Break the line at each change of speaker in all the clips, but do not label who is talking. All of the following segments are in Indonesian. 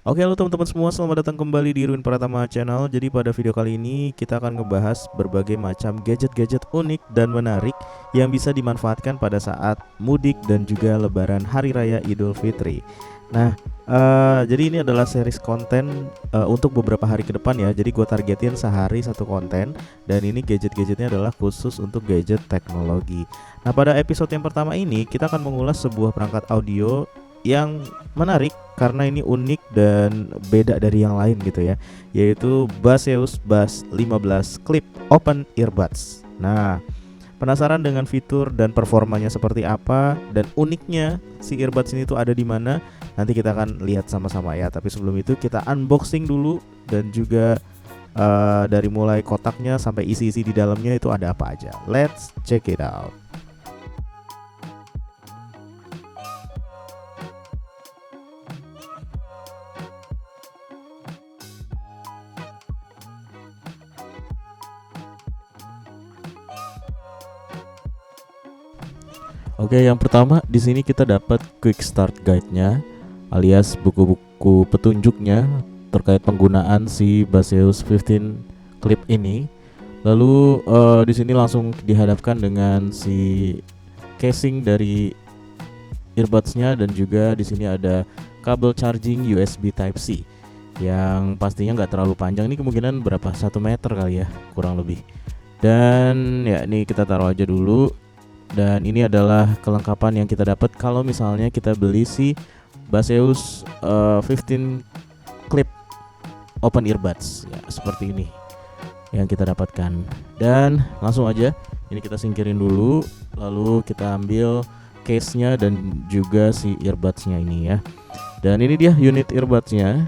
Oke, halo teman-teman semua, selamat datang kembali di Irwin Pratama Channel. Jadi pada video kali ini kita akan ngebahas berbagai macam gadget-gadget unik dan menarik yang bisa dimanfaatkan pada saat mudik dan juga lebaran Hari Raya Idul Fitri. Nah, jadi ini adalah series konten untuk beberapa hari ke depan ya. Jadi gue targetin sehari satu konten, dan ini gadget-gadgetnya adalah khusus untuk gadget teknologi. Nah, pada episode yang pertama ini kita akan mengulas sebuah perangkat audio yang menarik karena ini unik dan beda dari yang lain gitu ya, yaitu Baseus Bus 15 Clip Open Earbuds. Nah, penasaran dengan fitur dan performanya seperti apa dan uniknya si earbuds ini tuh ada di mana? Nanti kita akan lihat sama-sama ya. Tapi sebelum itu kita unboxing dulu dan juga dari mulai kotaknya sampai isi-isi di dalamnya itu ada apa aja. Let's check it out. Oke, yang pertama di sini kita dapat quick start guide-nya alias buku-buku petunjuknya terkait penggunaan si Baseus 15 Clip ini. Lalu di sini langsung dihadapkan dengan si casing dari earbuds-nya, dan juga di sini ada kabel charging USB Type C yang pastinya nggak terlalu panjang. Ini kemungkinan berapa? 1 meter kali ya, kurang lebih. Dan ya ini kita taruh aja dulu. Dan ini adalah kelengkapan yang kita dapat kalau misalnya kita beli si Baseus 15 Clip Open Earbuds ya, seperti ini yang kita dapatkan. Dan langsung aja ini kita singkirin dulu, lalu kita ambil case-nya dan juga si earbuds-nya ini ya. Dan ini dia unit earbuds-nya.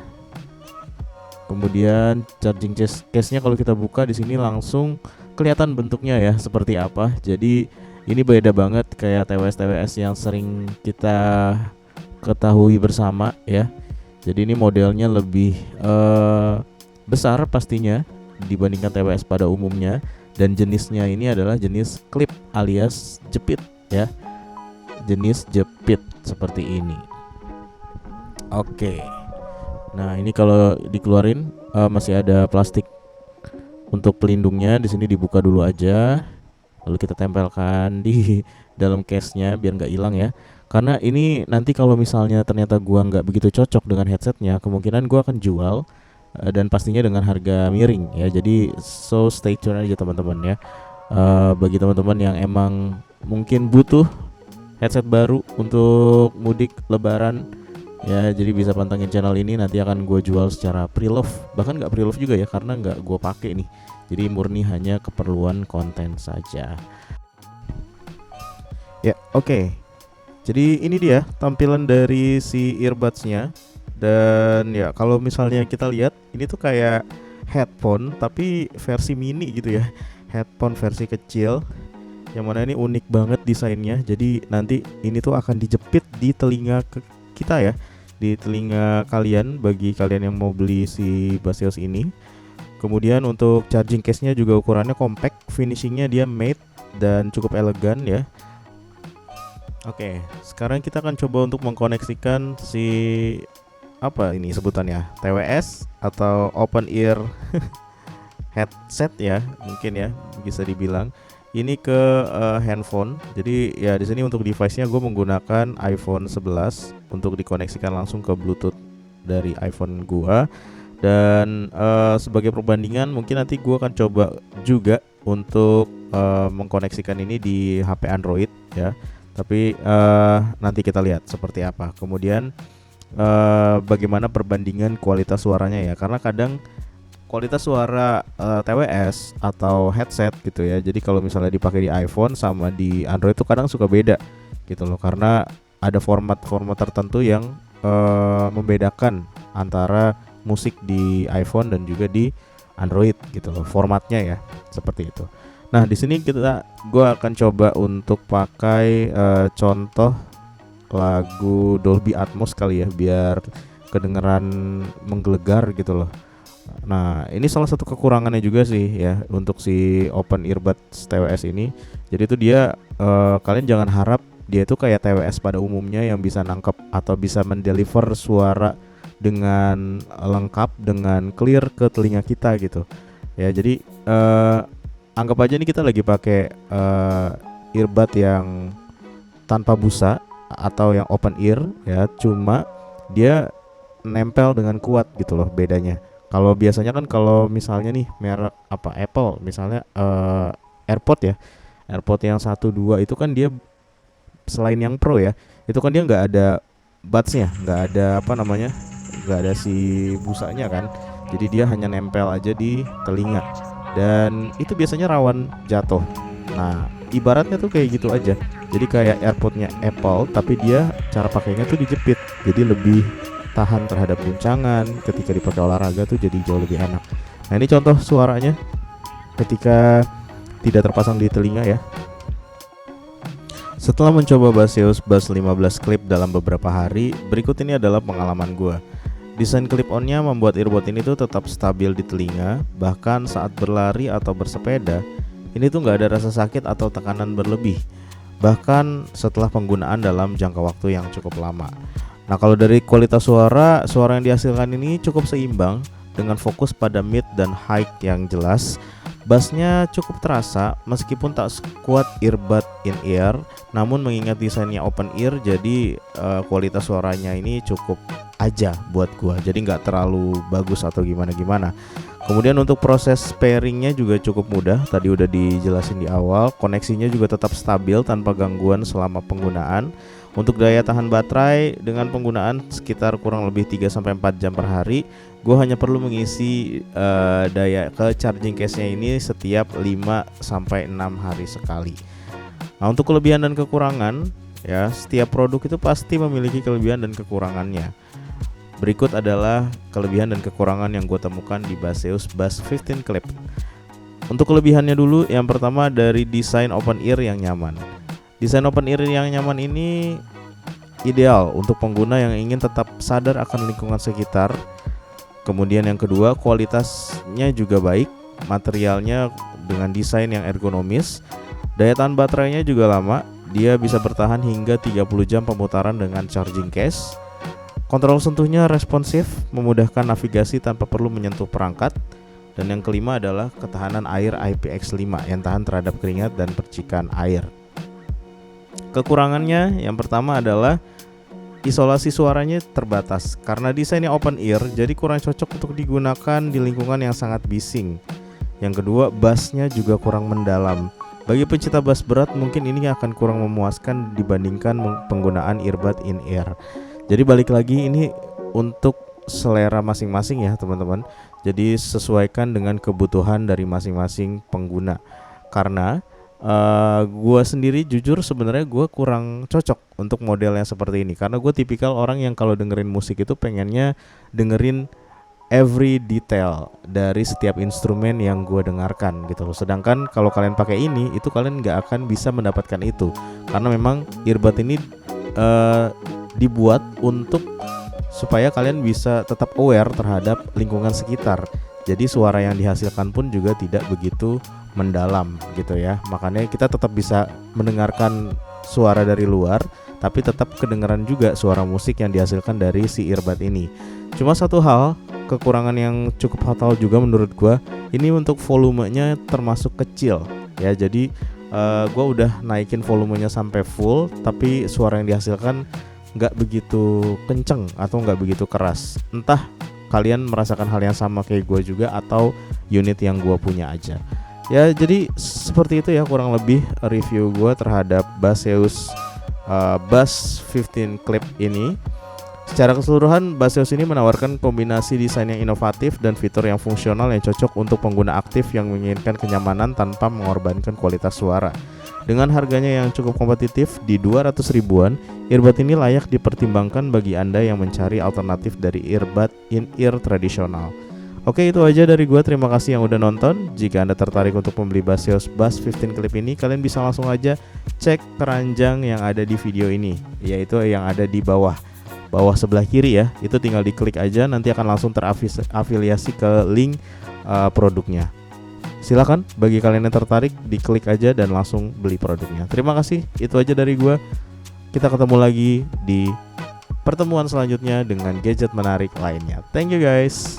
Kemudian charging case-nya kalau kita buka di sini langsung kelihatan bentuknya ya seperti apa. Jadi ini beda banget kayak TWS yang sering kita ketahui bersama ya. Jadi ini modelnya lebih besar pastinya dibandingkan TWS pada umumnya. Dan jenisnya ini adalah jenis clip alias jepit ya. Jenis jepit seperti ini. Oke. Nah ini kalau dikeluarin masih ada plastik untuk pelindungnya. Di sini dibuka dulu aja. Lalu kita tempelkan di dalam case-nya biar nggak hilang ya. Karena ini nanti kalau misalnya ternyata gua nggak begitu cocok dengan headsetnya, kemungkinan gua akan jual dan pastinya dengan harga miring ya. Jadi so stay tune aja teman-teman ya. Bagi teman-teman yang emang mungkin butuh headset baru untuk mudik lebaran ya, jadi bisa pantengin channel ini. Nanti akan gue jual secara pre-love, bahkan nggak pre-love juga ya karena nggak gue pakai nih. Jadi murni hanya keperluan konten saja. Ya, oke. Jadi ini dia tampilan dari si earbuds-nya. Dan ya kalau misalnya kita lihat ini tuh kayak headphone tapi versi mini gitu ya. Headphone versi kecil. Yang mana ini unik banget desainnya. Jadi nanti ini tuh akan dijepit di telinga kita ya. Di telinga kalian, bagi kalian yang mau beli si Baseus ini. Kemudian untuk charging case-nya juga ukurannya compact, finishingnya dia matte dan cukup elegan ya. Oke, sekarang kita akan coba untuk mengkoneksikan si apa ini sebutannya, TWS atau open ear headset ya, mungkin ya bisa dibilang. Ini ke handphone. Jadi ya di sini untuk device-nya gue menggunakan iPhone 11 untuk dikoneksikan langsung ke Bluetooth dari iPhone gua. Dan sebagai perbandingan mungkin nanti gue akan coba juga untuk mengkoneksikan ini di HP Android ya. Tapi nanti kita lihat seperti apa. Kemudian bagaimana perbandingan kualitas suaranya ya. Karena kadang kualitas suara TWS atau headset gitu ya. Jadi kalau misalnya dipakai di iPhone sama di Android itu kadang suka beda gitu loh. Karena ada format-format tertentu yang membedakan antara musik di iPhone dan juga di Android gitu loh, formatnya ya seperti itu. Nah di sini gue akan coba untuk pakai contoh lagu Dolby Atmos kali ya, biar kedengeran menggelegar gitu loh. Nah ini salah satu kekurangannya juga sih ya untuk si Open Earbuds TWS ini. Jadi itu dia kalian jangan harap dia itu kayak TWS pada umumnya yang bisa nangkep atau bisa mendeliver suara dengan lengkap, dengan clear ke telinga kita gitu. Ya, jadi anggap aja nih kita lagi pakai earbud yang tanpa busa atau yang open ear ya, cuma dia nempel dengan kuat gitu loh bedanya. Kalau biasanya kan kalau misalnya nih merek apa Apple misalnya AirPod ya, AirPod yang 1 2 itu kan dia selain yang Pro ya, itu kan dia nggak ada budsnya, nggak ada apa namanya, nggak ada si busanya kan. Jadi dia hanya nempel aja di telinga dan itu biasanya rawan jatuh. Nah, ibaratnya tuh kayak gitu aja. Jadi kayak AirPodnya Apple, tapi dia cara pakainya tuh dijepit, jadi lebih tahan terhadap guncangan. Ketika dipakai olahraga tuh jadi jauh lebih enak. Nah, ini contoh suaranya ketika tidak terpasang di telinga ya. Setelah mencoba Baseus Bass 15 Clip dalam beberapa hari, berikut ini adalah pengalaman gue. Desain clip-onnya membuat earbud ini tuh tetap stabil di telinga, bahkan saat berlari atau bersepeda, ini tuh nggak ada rasa sakit atau tekanan berlebih, bahkan setelah penggunaan dalam jangka waktu yang cukup lama. Nah, kalau dari kualitas suara yang dihasilkan ini cukup seimbang dengan fokus pada mid dan high yang jelas. Bassnya cukup terasa meskipun tak sekuat earbud in-ear, namun mengingat desainnya open ear, jadi kualitas suaranya ini cukup aja buat gua. Jadi nggak terlalu bagus atau gimana-gimana. Kemudian untuk proses pairingnya juga cukup mudah, tadi udah dijelasin di awal. Koneksinya juga tetap stabil tanpa gangguan selama penggunaan. Untuk daya tahan baterai dengan penggunaan sekitar kurang lebih 3-4 jam per hari, gue hanya perlu mengisi daya ke charging case-nya ini setiap 5-6 hari sekali. Nah, untuk kelebihan dan kekurangan ya, setiap produk itu pasti memiliki kelebihan dan kekurangannya. Berikut adalah kelebihan dan kekurangan yang gue temukan di Baseus Bass 15 Clip. Untuk kelebihannya dulu, yang pertama dari desain open ear yang nyaman. Desain open ear yang nyaman ini ideal untuk pengguna yang ingin tetap sadar akan lingkungan sekitar. Kemudian yang kedua, kualitasnya juga baik, materialnya dengan desain yang ergonomis. Daya tahan baterainya juga lama, dia bisa bertahan hingga 30 jam pemutaran dengan charging case. Kontrol sentuhnya responsif, memudahkan navigasi tanpa perlu menyentuh perangkat. Dan yang kelima adalah ketahanan air IPX5 yang tahan terhadap keringat dan percikan air. Kekurangannya yang pertama adalah isolasi suaranya terbatas. Karena desainnya open ear, jadi kurang cocok untuk digunakan di lingkungan yang sangat bising. Yang kedua, bassnya juga kurang mendalam. Bagi pencinta bass berat mungkin ini akan kurang memuaskan dibandingkan penggunaan earbud in-ear. Jadi balik lagi, ini untuk selera masing-masing ya teman-teman. Jadi sesuaikan dengan kebutuhan dari masing-masing pengguna. Karena gue sendiri jujur sebenarnya gue kurang cocok untuk model yang seperti ini, karena gue tipikal orang yang kalau dengerin musik itu pengennya dengerin every detail dari setiap instrumen yang gue dengarkan gitu loh. Sedangkan kalau kalian pakai ini, itu kalian nggak akan bisa mendapatkan itu, karena memang earbud ini dibuat untuk supaya kalian bisa tetap aware terhadap lingkungan sekitar. Jadi suara yang dihasilkan pun juga tidak begitu mendalam gitu ya. Makanya kita tetap bisa mendengarkan suara dari luar, tapi tetap kedengaran juga suara musik yang dihasilkan dari si earbud ini. Cuma satu hal, kekurangan yang cukup fatal juga menurut gua, ini untuk volumenya termasuk kecil ya. Jadi gua udah naikin volumenya sampai full, tapi suara yang dihasilkan nggak begitu kenceng atau nggak begitu keras. Entah kalian merasakan hal yang sama kayak gue juga atau unit yang gue punya aja. Ya jadi seperti itu ya kurang lebih review gue terhadap Baseus Bass 15 Clip ini. Secara keseluruhan, Baseus ini menawarkan kombinasi desain yang inovatif dan fitur yang fungsional yang cocok untuk pengguna aktif yang menginginkan kenyamanan tanpa mengorbankan kualitas suara. Dengan harganya yang cukup kompetitif di 200 ribuan, earbud ini layak dipertimbangkan bagi Anda yang mencari alternatif dari earbud in-ear tradisional. Oke, itu aja dari gue. Terima kasih yang udah nonton. Jika Anda tertarik untuk membeli Baseus Bass 15 Clip ini, kalian bisa langsung aja cek keranjang yang ada di video ini, yaitu yang ada di bawah sebelah kiri ya. Itu tinggal diklik aja, nanti akan langsung terafiliasi ke link produknya. Silakan bagi kalian yang tertarik, diklik aja dan langsung beli produknya. Terima kasih, itu aja dari gue. Kita ketemu lagi di pertemuan selanjutnya dengan gadget menarik lainnya. Thank you guys.